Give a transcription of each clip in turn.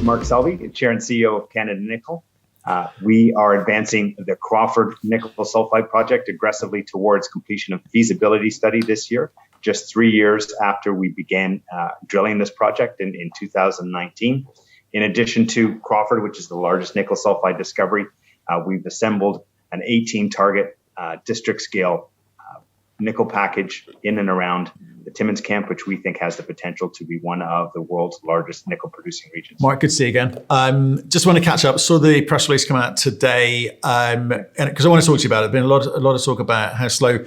Mark Selby, Chair and CEO of Canada Nickel. We are advancing the Crawford nickel-sulphide project aggressively towards completion of feasibility study this year, just 3 years after we began drilling this project in 2019. In addition to Crawford, which is the largest nickel-sulphide discovery, we've assembled an 18-target district-scale nickel package in and around the Timmins camp, which we think has the potential to be one of the world's largest nickel producing regions. Mark, good to see you again. Just want to catch up. Saw the press release come out today, and because I want to talk to you about it. There's been a lot of talk about how slow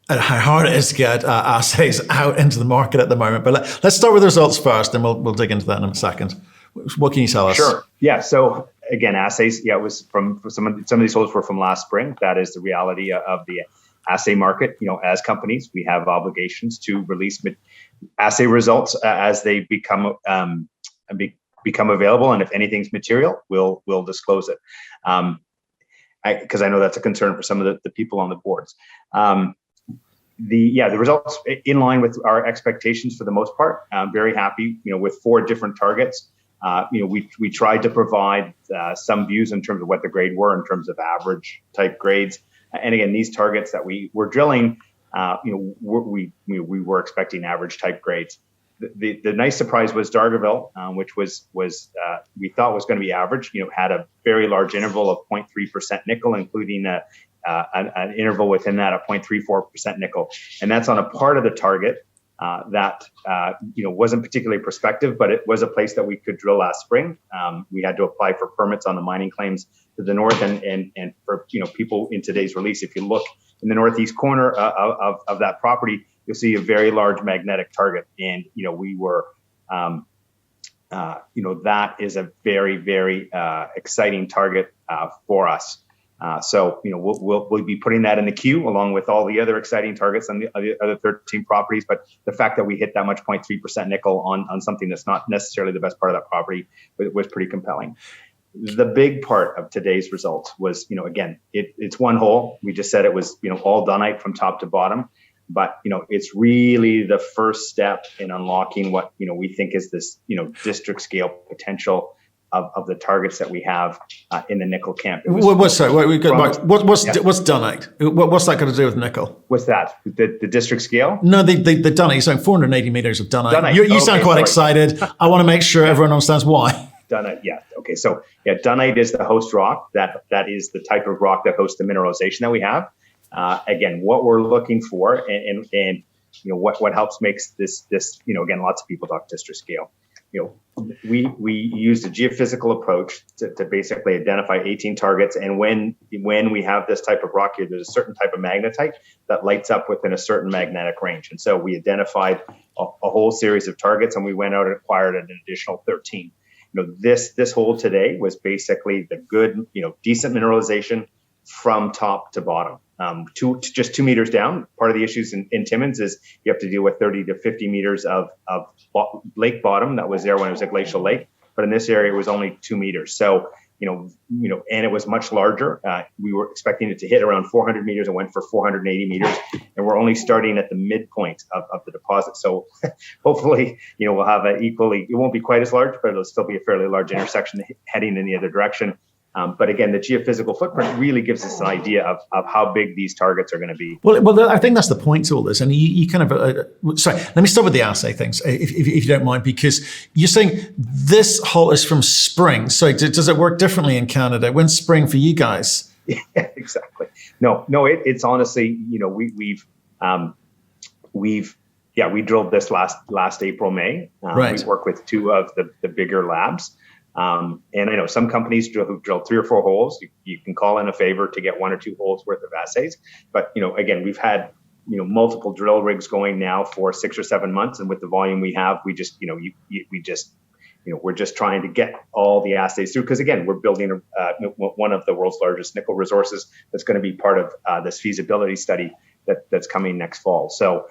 and how hard it is to get assays out into the market at the moment. But let's start with the results first, and we'll dig into that in a second. What can you tell us? Sure. Yeah. So again, assays. Yeah, it was from some of these holes were from last spring. That is the reality of the assay market. As companies, we have obligations to release assay results as they become available, and if anything's material, we'll disclose it. Because I know that's a concern for some of the people on the boards. The results in line with our expectations for the most part. I'm very happy. With 4 different targets. We tried to provide some views in terms of what the grade were in terms of average type grades. And again, these targets that we were drilling, we were expecting average type grades. The nice surprise was Dargavel, which was we thought was going to be average. Had a very large interval of 0.3% nickel, including an interval within that of 0.34% nickel, and that's on a part of the target that wasn't particularly prospective, but it was a place that we could drill last spring. We had to apply for permits on the mining claims to the north, and for people in today's release, if you look in the northeast corner of that property, you'll see a very large magnetic target, and we were that is a very, very exciting target for us. So we'll be putting that in the queue along with all the other exciting targets on the other 13 properties. But the fact that we hit that much 0.3% nickel on something that's not necessarily the best part of that property was pretty compelling. The big part of today's results was, again, it's one hole. We just said it was, all dunite from top to bottom. But, it's really the first step in unlocking what, we think is this, district scale potential of the targets that we have in the nickel camp. What's dunite? What's that got to do with nickel? What's that? The district scale? No, the dunite. So 480 meters of dunite. You sound quite excited. I want to make sure everyone understands why. Dunite, yeah. Okay, so dunite is the host rock. That is the type of rock that hosts the mineralization that we have. Again, what we're looking for, and what helps makes this again, lots of people talk district scale. We used a geophysical approach to basically identify 18 targets, and when we have this type of rock here, there's a certain type of magnetite that lights up within a certain magnetic range, and so we identified a whole series of targets, and we went out and acquired an additional 13. This hole today was basically the good, decent mineralization from top to bottom. Just 2 meters down. Part of the issues in Timmins is you have to deal with 30 to 50 meters of lake bottom that was there when it was a glacial lake. But in this area, it was only 2 meters. So, and it was much larger. We were expecting it to hit around 400 meters and went for 480 meters. And we're only starting at the midpoint of the deposit. So hopefully, we'll have it won't be quite as large, but it'll still be a fairly large intersection heading in the other direction. But again, the geophysical footprint really gives us an idea of how big these targets are going to be. Well, I think that's the point to all this. And you kind of, sorry, let me start with the assay things, if you don't mind, because you're saying this hole is from spring. So does it work differently in Canada? When's spring for you guys? Yeah, exactly. No, it's honestly, we drilled this last April, May. Right. We work with 2 of the bigger labs. And I know some companies who've drilled 3 or 4 holes. You can call in a favor to get 1 or 2 holes worth of assays. But again, we've had multiple drill rigs going now for 6 or 7 months, and with the volume we have, we just we're just trying to get all the assays through, because again, we're building one of the world's largest nickel resources that's going to be part of this feasibility study that's coming next fall. So.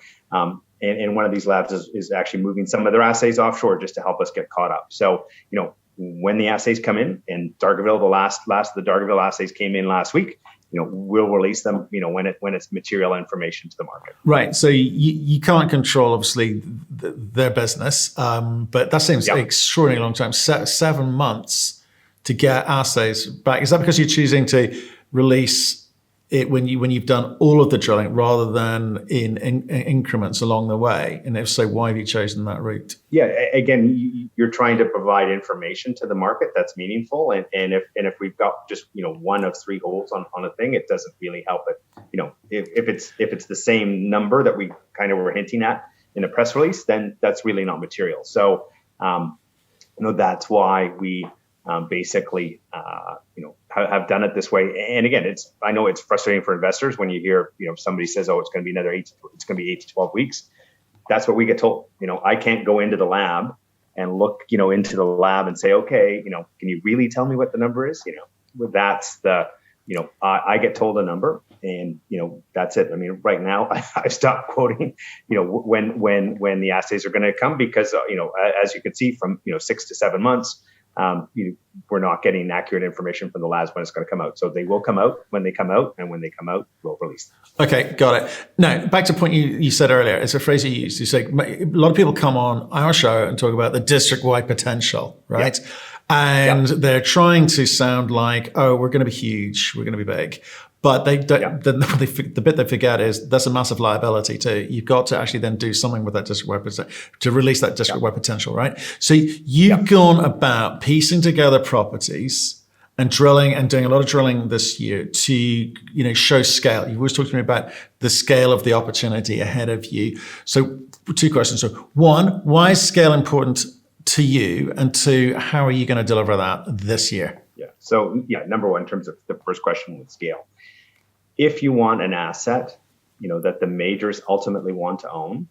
And one of these labs is actually moving some of their assays offshore just to help us get caught up. So, when the assays come in Dargavel, the last of the Dargavel assays came in last week, we'll release them, when it's material information to the market. Right. So you can't control, obviously, their business, but that seems extraordinarily long time. 7 months to get assays back. Is that because you're choosing to release it when you've done all of the drilling rather than in increments along the way? And if so, why have you chosen that route? Yeah, again, you're trying to provide information to the market that's meaningful, and if we've got just one of 3 holes on a thing, it doesn't really help it. If it's the same number that we kind of were hinting at in the press release, then that's really not material. So that's why we basically have done it this way. And again, I know it's frustrating for investors when you hear somebody says, oh, it's going to be it's going to be 8 to 12 weeks. That's what we get told. I can't go into the lab and look into the lab and say, okay, can you really tell me what the number is? That's the I get told a number, and that's it. I mean, right now I've stopped quoting when the assays are going to come, because as you can see from 6 to 7 months, we're not getting accurate information from the labs when it's going to come out. So they will come out when they come out, and when they come out, we'll release them. Okay, got it. Now, back to a point you said earlier. It's a phrase you used. You say a lot of people come on our show and talk about the district-wide potential, right? Yep. And they're trying to sound like, oh, we're going to be huge, we're going to be big. But the bit they forget is that's a massive liability too. You've got to actually then do something with that district-wide potential to release that district-wide potential, right? So you've gone about piecing together properties and drilling and doing a lot of drilling this year to show scale. You always talked to me about the scale of the opportunity ahead of you. So 2 questions. So 1, why is scale important to you? And 2, how are you going to deliver that this year? Yeah. So number 1, in terms of the first question with scale. If you want an asset, that the majors ultimately want to own,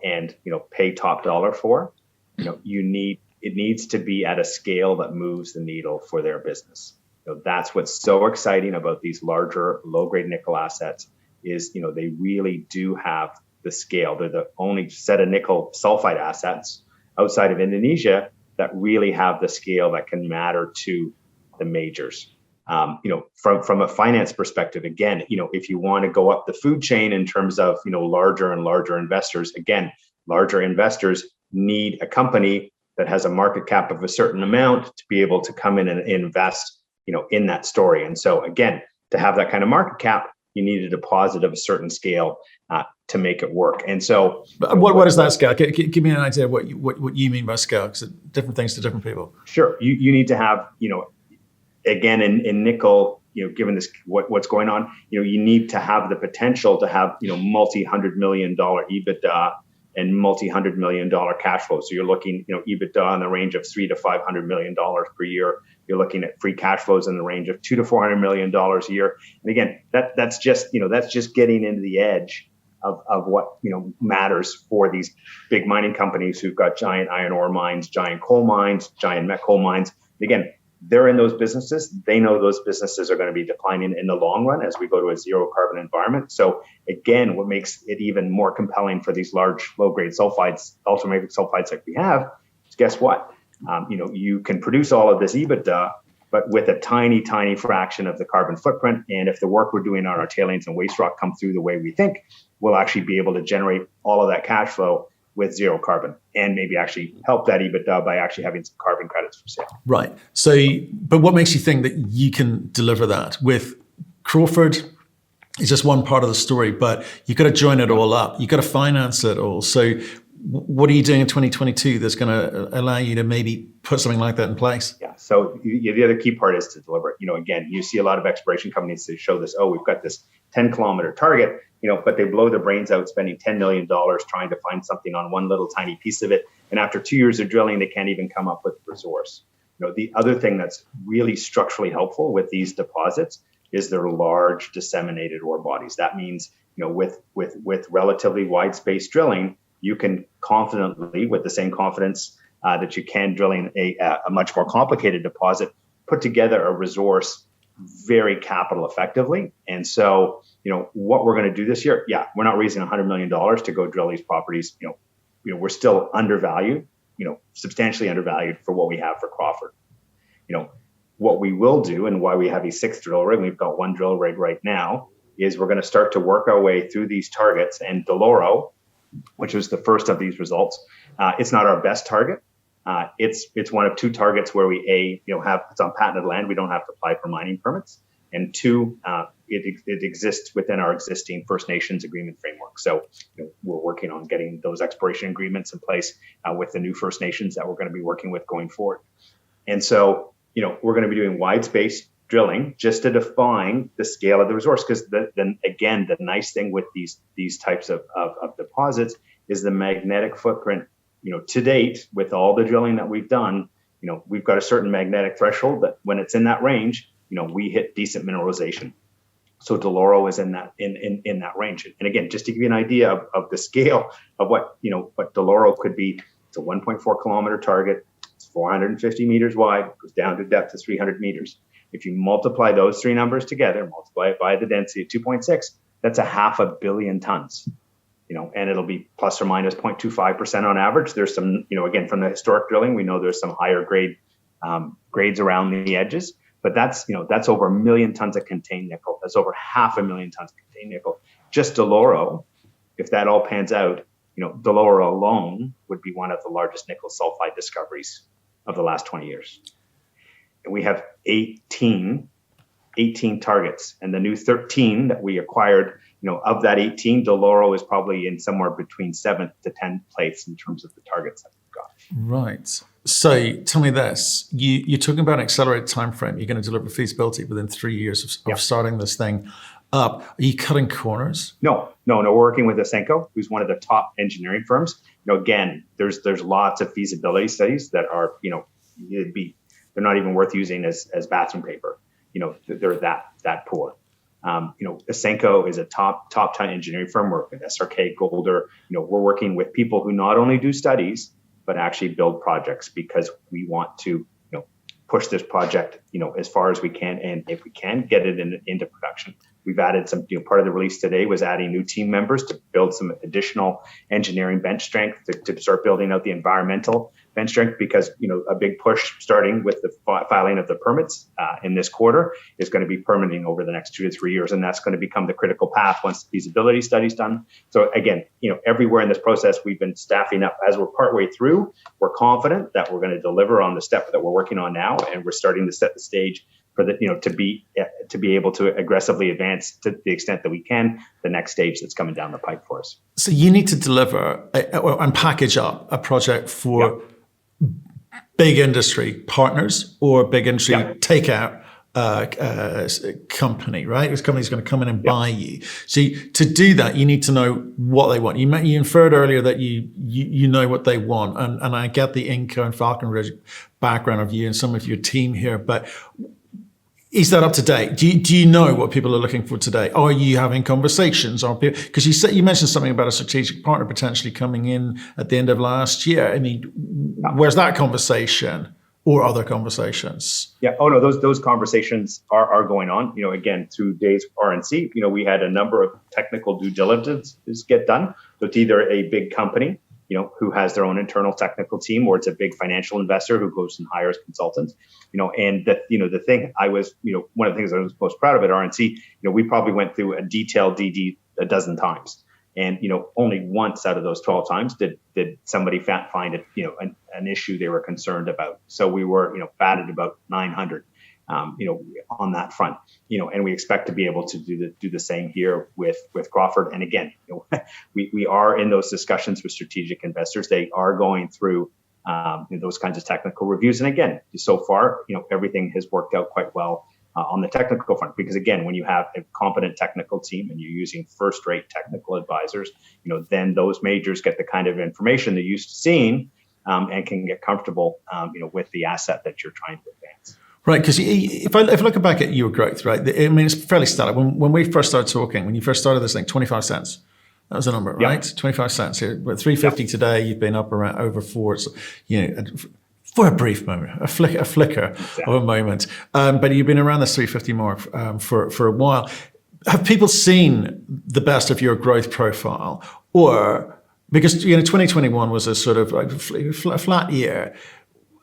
and pay top dollar for, it needs to be at a scale that moves the needle for their business. That's what's so exciting about these larger low-grade nickel assets is, they really do have the scale. They're the only set of nickel-sulphide assets outside of Indonesia that really have the scale that can matter to the majors. From a finance perspective, again, if you want to go up the food chain in terms of, larger and larger investors, again, larger investors need a company that has a market cap of a certain amount to be able to come in and invest, in that story. And so again, to have that kind of market cap, you need a deposit of a certain scale to make it work. And so what is that scale? Give me an idea of what you mean by scale, because it's different things to different people. Sure. You need to have, again, in nickel, given this what's going on, you need to have the potential to have multi-$100 million EBITDA and multi-$100 million cash flow. So you're looking EBITDA in the range of $300 to $500 million per year. You're looking at free cash flows in the range of $200 to $400 million a year. And again, that's just getting into the edge of what matters for these big mining companies who've got giant iron ore mines, giant coal mines, giant met coal mines. And again, they're in those businesses. They know those businesses are going to be declining in the long run as we go to a zero carbon environment. So again, what makes it even more compelling for these large low-grade sulfides, ultramafic sulfides like we have, is guess what? You can produce all of this EBITDA, but with a tiny, tiny fraction of the carbon footprint. And if the work we're doing on our tailings and waste rock come through the way we think, we'll actually be able to generate all of that cash flow with zero carbon, and maybe actually help that EBITDA by actually having some carbon credits for sale. Right. So, but what makes you think that you can deliver that? With Crawford, it's just one part of the story, but you've got to join it all up. You've got to finance it all. So what are you doing in 2022 that's going to allow you to maybe put something like that in place? Yeah. So the other key part is to deliver it. Again, you see a lot of exploration companies that show this, we've got this 10-kilometer target, but they blow their brains out spending $10 million trying to find something on one little tiny piece of it. And after 2 years of drilling, they can't even come up with a resource. The other thing that's really structurally helpful with these deposits is their large disseminated ore bodies. That means, with relatively wide space drilling, you can confidently, with the same confidence that you can drilling a much more complicated deposit, put together a resource very capital effectively. And so, what we're going to do this year, we're not raising $100 million to go drill these properties. We're still undervalued, substantially undervalued for what we have for Crawford. what we will do, and why we have a 6th drill rig, we've got 1 drill rig right now, is we're going to start to work our way through these targets. And Deloro, which was the first of these results, it's not our best target. It's one of 2 targets where we it's on patented land. We don't have to apply for mining permits, and 2, it exists within our existing First Nations agreement framework. So we're working on getting those exploration agreements in place with the new First Nations that we're going to be working with going forward. And so we're going to be doing wide space drilling just to define the scale of the resource, because then again, the nice thing with these types of deposits is the magnetic footprint. To date, with all the drilling that we've done, we've got a certain magnetic threshold that when it's in that range, we hit decent mineralization. So Deloro is in that range. And again, just to give you an idea of the scale of what Deloro could be, it's a 1.4 kilometer target. It's 450 meters wide, goes down to depth of 300 meters. If you multiply those 3 numbers together, multiply it by the density of 2.6, that's 500 million tons. And it'll be plus or minus 0.25% on average. There's some, again, from the historic drilling, we know there's some higher grades around the edges, but that's over 1 million tons of contained nickel. That's over 500,000 tons of contained nickel. Just Deloro, if that all pans out, Deloro alone would be one of the largest nickel-sulphide discoveries of the last 20 years. And we have 18 targets, and the new 13 that we acquired, of that 18, Deloro is probably in somewhere between 7th to 10th place in terms of the targets that we've got. Right. So tell me this, you're talking about an accelerated time frame. You're going to deliver feasibility within 3 years of starting this thing up. Are you cutting corners? No. We're working with Ausenco, who's one of the top engineering firms. Again, there's lots of feasibility studies that are, they're not even worth using as bathroom paper. They're that poor. Ausenco is a top engineering firm. We're with SRK, Golder. We're working with people who not only do studies, but actually build projects, because we want to, push this project, as far as we can. And if we can get it into production, we've added some, part of the release today was adding new team members to build some additional engineering bench strength to start building out the environmental bench strength, because, a big push starting with the filing of the permits in this quarter is going to be permitting over the next 2 to 3 years. And that's going to become the critical path once the feasibility study's done. So again, everywhere in this process, we've been staffing up. As we're partway through, we're confident that we're going to deliver on the step that we're working on now. And we're starting to set the stage for the, to be able to aggressively advance to the extent that we can the next stage that's coming down the pipe for us. So you need to deliver and package up a project for big industry partners or big industry takeout company, right? This company's going to come in and buy you. So to do that, you need to know what they want. You inferred earlier that you know what they want, and I get the Inca and Falcon Ridge background of you and some of your team here, but is that up to date? Do you know what people are looking for today? Are you having conversations? Because you mentioned something about a strategic partner potentially coming in at the end of last year. I mean, where's that conversation or other conversations? Yeah. Oh no, those conversations are going on. Again, through Dave's RNC, we had a number of technical due diligences get done. So it's either a big company, who has their own internal technical team, or it's a big financial investor who goes and hires consultants, and the thing I was, one of the things I was most proud of at RNC, we probably went through a detailed DD a dozen times. And, only once out of those 12 times did somebody find it, an issue they were concerned about. So we were, batted about 900, on that front, and we expect to be able to do the same here with Crawford. And again, we are in those discussions with strategic investors. They are going through those kinds of technical reviews. And again, so far, everything has worked out quite well on the technical front, because again, when you have a competent technical team and you're using first-rate technical advisors, then those majors get the kind of information they're used to seeing and can get comfortable, with the asset that you're trying to advance. Right, because if I look back at your growth, right, I mean, it's fairly static. When we first started talking, when you first started this thing, 25 cents. That was the number, right? 25 cents. Here, but 350 today, you've been up around over 4. So, for a brief moment, a flicker of a moment. But you've been around this 350 mark for a while. Have people seen the best of your growth profile? Or, because 2021 was a sort of like a flat year,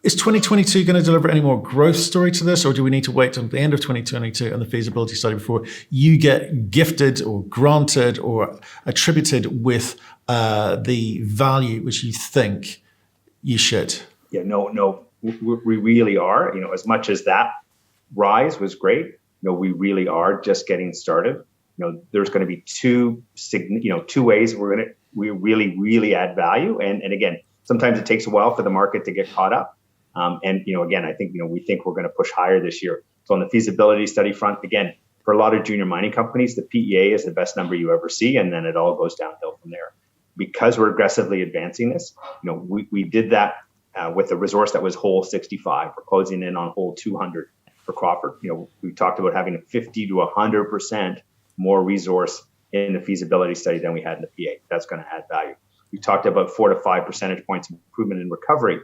Is 2022 going to deliver any more growth story to this, or do we need to wait till the end of 2022 and the feasibility study before you get gifted or granted or attributed with the value which you think you should? Yeah, no, we really are. As much as that rise was great, we really are just getting started. There's going to be two ways we really add value, and again, sometimes it takes a while for the market to get caught up. Again, I think, we think we're going to push higher this year. So on the feasibility study front, again, for a lot of junior mining companies, the PEA is the best number you ever see, and then it all goes downhill from there. Because we're aggressively advancing this, we did that with a resource that was hole 65. We're closing in on hole 200 for Crawford. We talked about having a 50 to 100% more resource in the feasibility study than we had in the PEA. That's going to add value. We talked about 4 to 5 percentage points improvement in recovery.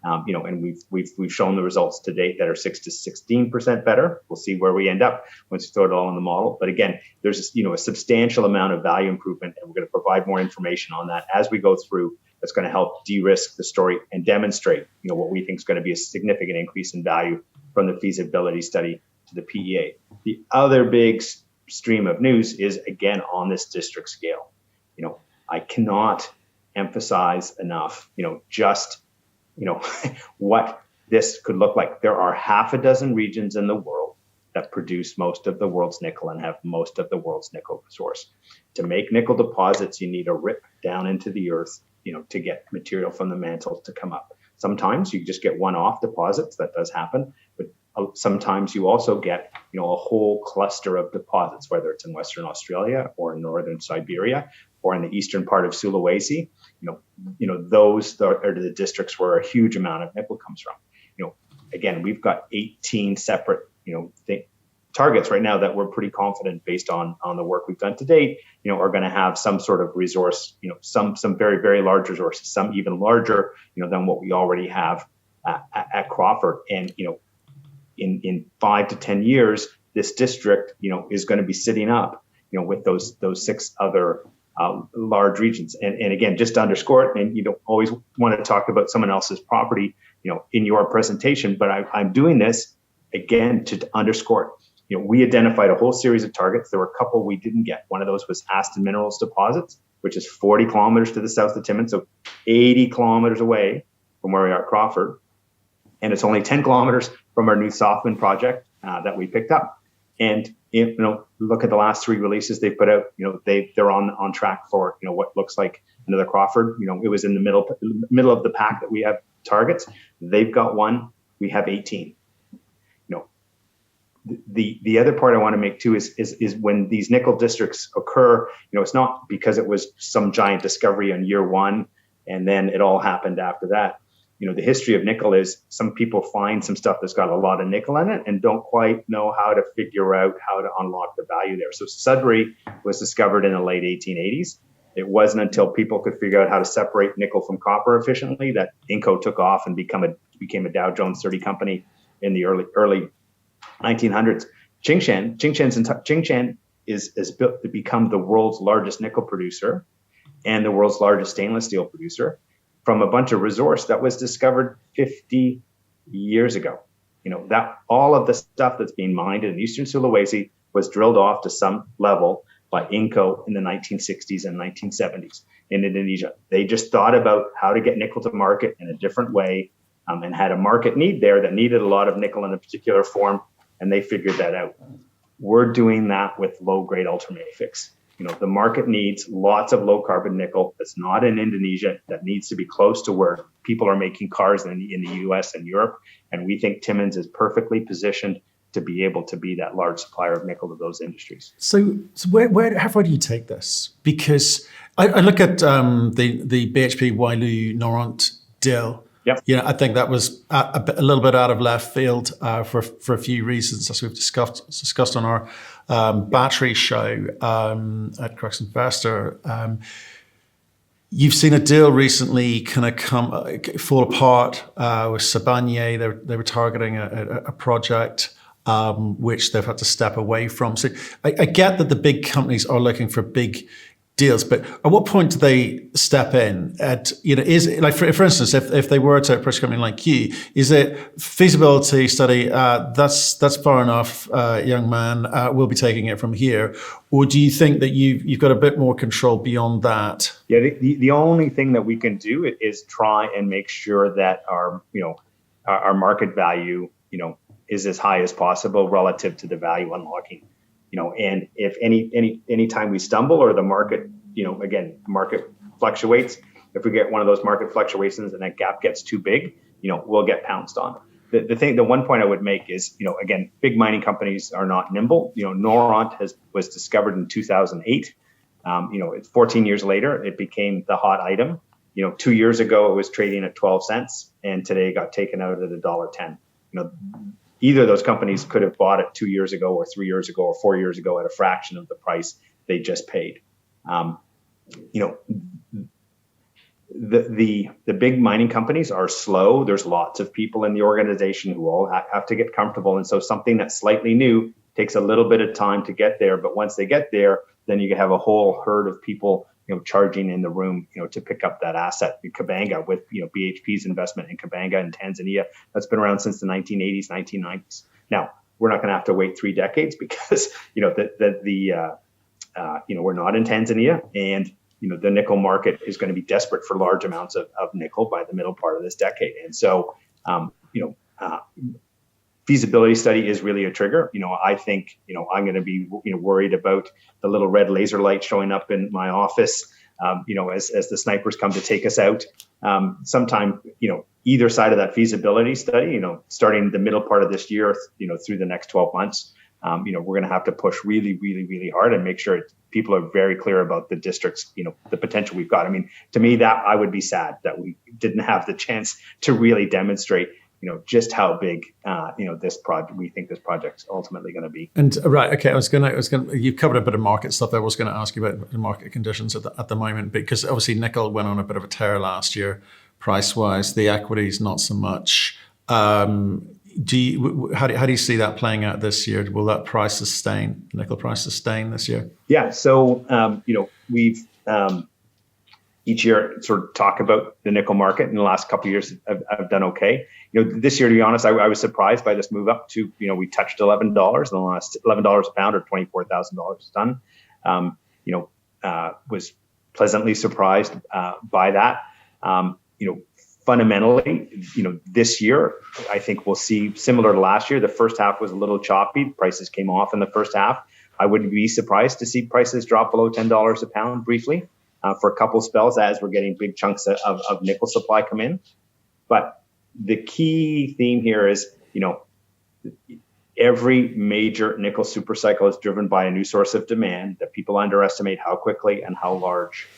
And we've shown the results to date that are 6 to 16% better. We'll see where we end up once we throw it all in the model. But again, there's a substantial amount of value improvement, and we're going to provide more information on that as we go through. That's going to help de-risk the story and demonstrate, what we think is going to be a significant increase in value from the feasibility study to the PEA. The other big stream of news is, again, on this district scale. I cannot emphasize enough, what this could look like. There are half a dozen regions in the world that produce most of the world's nickel and have most of the world's nickel resource. To make nickel deposits, you need to rip down into the earth, to get material from the mantle to come up. Sometimes you just get one-off deposits. That does happen. But sometimes you also get, a whole cluster of deposits, whether it's in Western Australia or in Northern Siberia or in the eastern part of Sulawesi. Those are the districts where a huge amount of nickel comes from. Again, we've got 18 separate, targets right now that we're pretty confident, based on the work we've done to date, are going to have some sort of resource, some very, very large resources, some even larger, than what we already have at Crawford. And, in 5 to 10 years, this district, is going to be sitting up, with those 6 other large regions. And again, just to underscore it, and you don't always want to talk about someone else's property, in your presentation, but I'm doing this again to underscore it. We identified a whole series of targets. There were a couple we didn't get. One of those was Aston Minerals deposits, which is 40 kilometers to the south of Timmins, so 80 kilometers away from where we are at Crawford. And it's only 10 kilometers from our new Softman project that we picked up. And look at the last 3 releases they put out. They're on track for what looks like another Crawford. It was in the middle of the pack that we have targets. They've got 1. We have 18. The other part I want to make too is when these nickel districts occur. It's not because it was some giant discovery on year 1 and then it all happened after that. The history of nickel is some people find some stuff that's got a lot of nickel in it and don't quite know how to figure out how to unlock the value there. So Sudbury was discovered in the late 1880s. It wasn't until people could figure out how to separate nickel from copper efficiently that Inco took off and became a Dow Jones 30 company in the early 1900s. Tsingshan is built to become the world's largest nickel producer and the world's largest stainless steel producer, from a bunch of resource that was discovered 50 years ago. That all of the stuff that's being mined in eastern Sulawesi was drilled off to some level by Inco in the 1960s and 1970s in Indonesia. They just thought about how to get nickel to market in a different way, and had a market need there that needed a lot of nickel in a particular form, and they figured that out. We're doing that with low-grade ultramafics. The market needs lots of low-carbon nickel that's not in Indonesia, that needs to be close to where people are making cars in the U.S. and Europe, and we think Timmins is perfectly positioned to be able to be that large supplier of nickel to those industries. So how far do you take this? Because I look at the BHP Wailu Noront deal. Yep. I think that was a little bit out of left field for a few reasons, as we've discussed on our battery show at Crux Investor. You've seen a deal recently kind of fall apart with Sibanye. They were targeting a project which they've had to step away from. So I get that the big companies are looking for big deals, but at what point do they step in? Is like for instance, if they were to approach a company like you, is it feasibility study? That's far enough, young man. We'll be taking it from here, or do you think that you've got a bit more control beyond that? Yeah, the only thing that we can do is try and make sure that our market value is as high as possible relative to the value unlocking. And if any time we stumble or the market, market fluctuates, if we get one of those market fluctuations and that gap gets too big, we'll get pounced on. The one point I would make is, again, big mining companies are not nimble. Noront was discovered in 2008. It's 14 years later, it became the hot item. 2 years ago, it was trading at 12 cents, and today it got taken out at $1.10. Either of those companies could have bought it 2 years ago or 3 years ago or 4 years ago at a fraction of the price they just paid. The big mining companies are slow. There's lots of people in the organization who all have to get comfortable. And so something that's slightly new takes a little bit of time to get there. But once they get there, then you have a whole herd of people charging in the room, to pick up that asset. Kabanga with, BHP's investment in Kabanga in Tanzania, that's been around since the 1980s, 1990s. Now, we're not going to have to wait 3 decades because, we're not in Tanzania, and, the nickel market is going to be desperate for large amounts of nickel by the middle part of this decade. And so, feasibility study is really a trigger. I think, I'm going to be, worried about the little red laser light showing up in my office, as the snipers come to take us out. Sometime, either side of that feasibility study, starting the middle part of this year, through the next 12 months, we're going to have to push really, really, really hard and make sure people are very clear about the districts, the potential we've got. I mean, to me, that I would be sad that we didn't have the chance to really demonstrate just how big, we think this project's ultimately going to be. And right, okay, I was going to. You've covered a bit of market stuff there. I was going to ask you about the market conditions at the moment, because obviously nickel went on a bit of a tear last year, price wise. The equities not so much. How do you see that playing out this year? Will that nickel price sustain this year? Yeah. So we've each year sort of talk about the nickel market. In the last couple of years, I've done okay. This year, to be honest, I was surprised by this move up to, we touched $11 in the last $11 a pound or $24,000 a ton. Was pleasantly surprised by that. Fundamentally, this year, I think we'll see similar to last year. The first half was a little choppy. Prices came off in the first half. I wouldn't be surprised to see prices drop below $10 a pound briefly for a couple of spells as we're getting big chunks of nickel supply come in. But the key theme here is, every major nickel supercycle is driven by a new source of demand that people underestimate how quickly and how large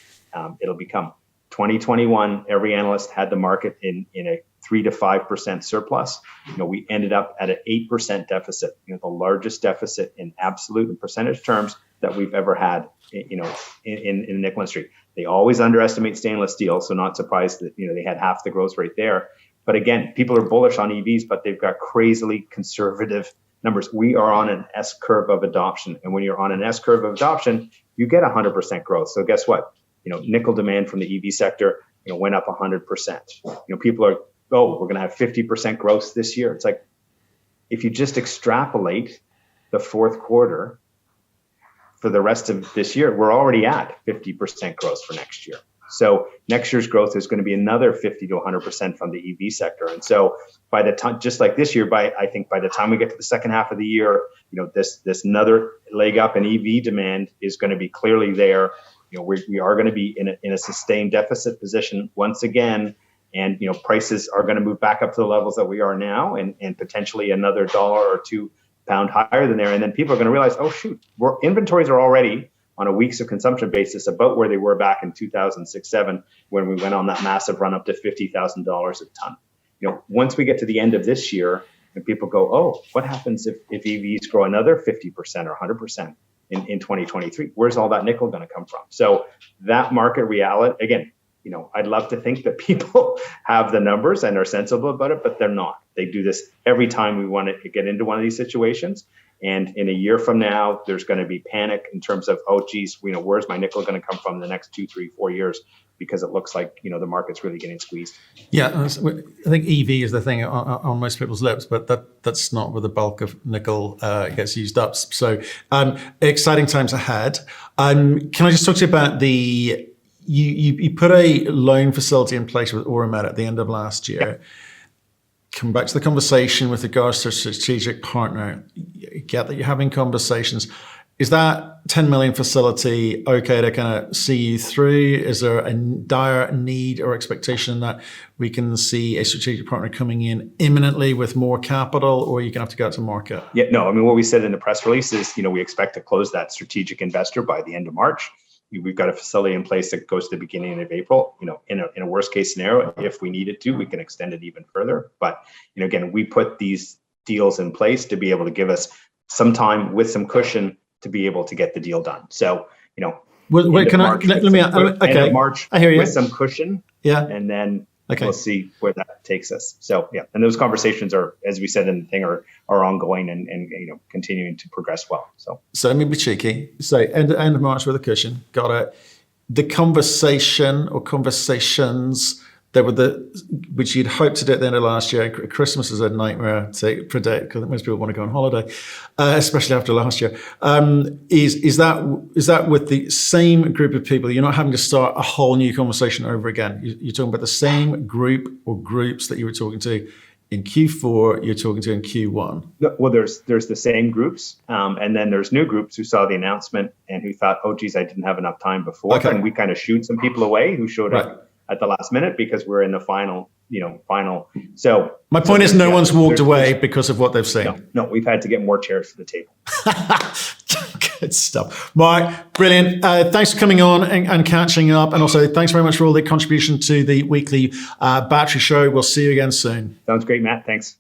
it'll become. 2021, every analyst had the market in a 3 to 5% surplus. We ended up at an 8% deficit, the largest deficit in absolute and percentage terms that we've ever had, in the nickel industry. They always underestimate stainless steel, so not surprised that, they had half the growth rate there. But again, people are bullish on EVs, but they've got crazily conservative numbers. We are on an S curve of adoption. And when you're on an S curve of adoption, you get 100% growth. So guess what? Nickel demand from the EV sector, went up 100%. People are, we're going to have 50% growth this year. It's like, if you just extrapolate the fourth quarter for the rest of this year, we're already at 50% growth for next year. So next year's growth is going to be another 50 to 100% from the EV sector. And so by the time, just like this year, I think by the time we get to the second half of the year, this another leg up in EV demand is going to be clearly there. We are going to be in a sustained deficit position once again, and prices are going to move back up to the levels that we are now, and potentially another $1 or $2 pound higher than there. And then people are going to realize, oh shoot, inventories are already on a weeks of consumption basis about where they were back in 2006-07 when we went on that massive run up to $50,000 a ton. Once we get to the end of this year, and people go, oh, what happens if EVs grow another 50% or 100%? In 2023, where's all that nickel going to come from? So that market reality, again, I'd love to think that people have the numbers and are sensible about it, but they're not. They do this every time we want to get into one of these situations. And in a year from now, there's going to be panic in terms of, oh, geez, where's my nickel going to come from in the next 2, 3, 4 years? Because it looks like, the market's really getting squeezed. Yeah, I think EV is the thing on most people's lips, but that's not where the bulk of nickel gets used up. So exciting times ahead. Can I just talk to you about you put a loan facility in place with Oramet at the end of last year. Yep. Come back to the conversation with regards to a strategic partner. You get that you're having conversations. Is that 10 million facility okay to kind of see you through? Is there a dire need or expectation that we can see a strategic partner coming in imminently with more capital, or are you going to have to go out to market? Yeah, no, what we said in the press release is, we expect to close that strategic investor by the end of March. We've got a facility in place that goes to the beginning of April. In a worst case scenario, if we needed to, we can extend it even further. But, again, we put these deals in place to be able to give us some time with some cushion to be able to get the deal done. So, wait, can March, let me, okay. End of March, I hear you. With some cushion. Yeah. And then we'll see where that takes us. So, yeah. And those conversations are, as we said in the thing, are ongoing and continuing to progress well. So let me be cheeky. So end of March with a cushion. Got it. The conversation or conversations that were which you'd hoped to do at the end of last year. Christmas is a nightmare to predict because most people want to go on holiday, especially after last year. Is that with the same group of people? You're not having to start a whole new conversation over again. You're talking about the same group or groups that you were talking to in Q4. You're talking to in Q1. Well, there's the same groups, and then there's new groups who saw the announcement and who thought, oh, geez, I didn't have enough time before, and we kind of shooed some people away who showed up at the last minute because we're in the final. So my point is, no one's walked away because of what they've seen. No, we've had to get more chairs to the table. Good stuff. Mark, brilliant. Thanks for coming on and catching up. And also thanks very much for all the contribution to the weekly battery show. We'll see you again soon. Sounds great, Matt. Thanks.